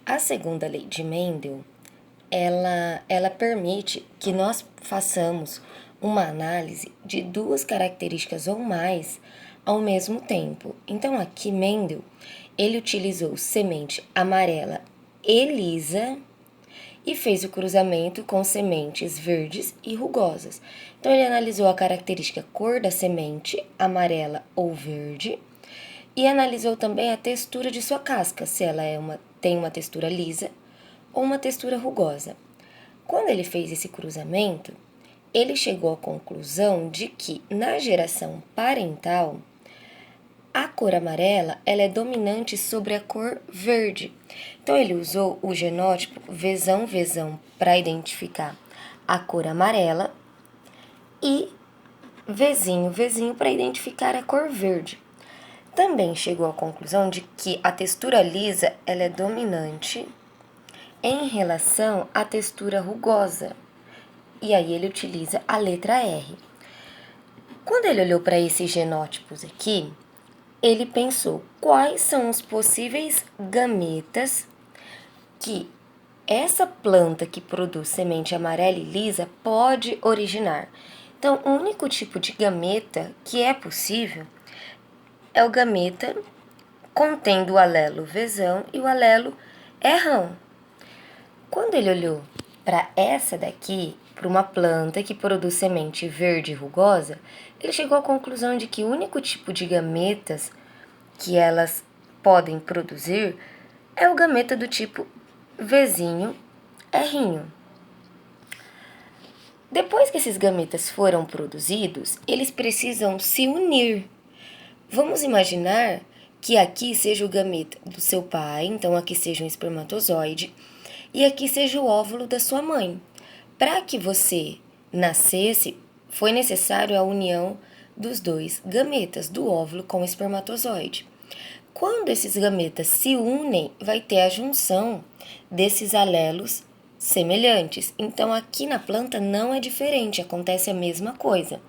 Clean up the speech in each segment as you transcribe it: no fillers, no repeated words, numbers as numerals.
A segunda lei de Mendel, ela permite que nós façamos uma análise de duas características ou mais ao mesmo tempo. Então, aqui Mendel, ele utilizou semente amarela e lisa e fez o cruzamento com sementes verdes e rugosas. Então, ele analisou a característica cor da semente, amarela ou verde, e analisou também a textura de sua casca, se ela tem uma textura lisa ou uma textura rugosa. Quando ele fez esse cruzamento, ele chegou à conclusão de que na geração parental, a cor amarela ela é dominante sobre a cor verde. Então ele usou o genótipo Vzão para identificar a cor amarela e Vzinho para identificar a cor verde. Também chegou à conclusão de que a textura lisa ela é dominante em relação à textura rugosa. E aí ele utiliza a letra R. Quando ele olhou para esses genótipos aqui, ele pensou quais são os possíveis gametas que essa planta que produz semente amarela e lisa pode originar. Então, o único tipo de gameta que é possível é o gameta contendo o alelo Vzão e o alelo Rão. Quando ele olhou para essa daqui, para uma planta que produz semente verde e rugosa, ele chegou à conclusão de que o único tipo de gametas que elas podem produzir é o gameta do tipo Vzinho, Rzinho. Depois que esses gametas foram produzidos, eles precisam se unir. Vamos imaginar que aqui seja o gameta do seu pai, então aqui seja um espermatozoide, e aqui seja o óvulo da sua mãe. Para que você nascesse, foi necessário a união dos dois gametas, do óvulo com o espermatozoide. Quando esses gametas se unem, vai ter a junção desses alelos semelhantes. Então, aqui na planta não é diferente, acontece a mesma coisa.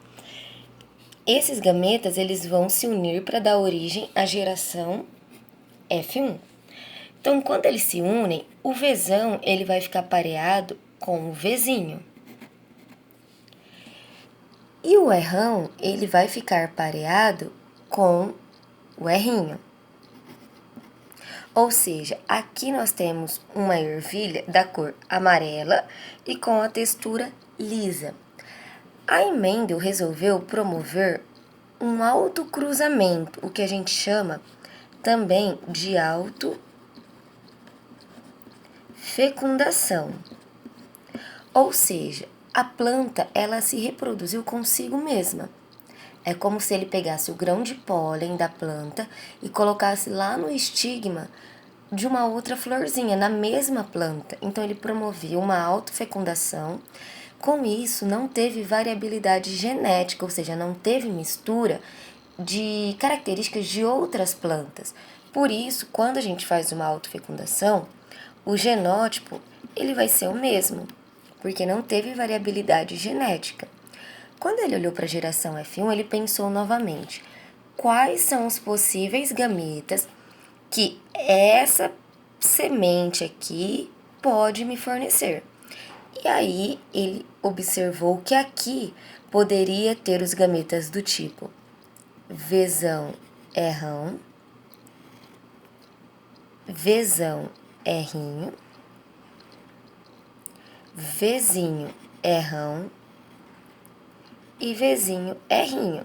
Esses gametas eles vão se unir para dar origem à geração F1. Então, quando eles se unem, o Vzão ele vai ficar pareado com o Vzinho. E o Rrão ele vai ficar pareado com o Rrinho. Ou seja, aqui nós temos uma ervilha da cor amarela e com a textura lisa. Aí Mendel resolveu promover um autocruzamento, o que a gente chama também de autofecundação. Ou seja, a planta ela se reproduziu consigo mesma. É como se ele pegasse o grão de pólen da planta e colocasse lá no estigma de uma outra florzinha, na mesma planta. Então, ele promovia uma autofecundação. Com isso, não teve variabilidade genética, ou seja, não teve mistura de características de outras plantas. Por isso, quando a gente faz uma autofecundação, o genótipo ele vai ser o mesmo, porque não teve variabilidade genética. Quando ele olhou para a geração F1, ele pensou novamente, quais são os possíveis gametas que essa semente aqui pode me fornecer? E aí ele observou que aqui poderia ter os gametas do tipo Vzão, Rrão, Vzão, Rrinho, Vzinho, Rrão e Vzinho, Rrinho.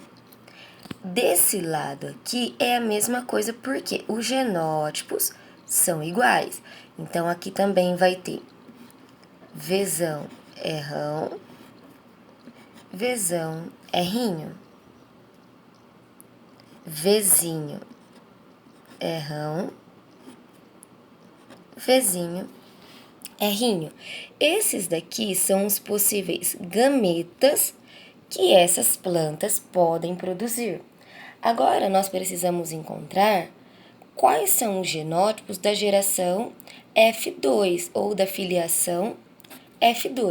Desse lado aqui é a mesma coisa porque os genótipos são iguais. Então, aqui também vai ter Vzão, Rrão, Vzão, Rrinho, Vzinho, Rrão, Vzinho, Rrinho. Esses daqui são os possíveis gametas que essas plantas podem produzir. Agora, nós precisamos encontrar quais são os genótipos da geração F2 ou da filiação F2.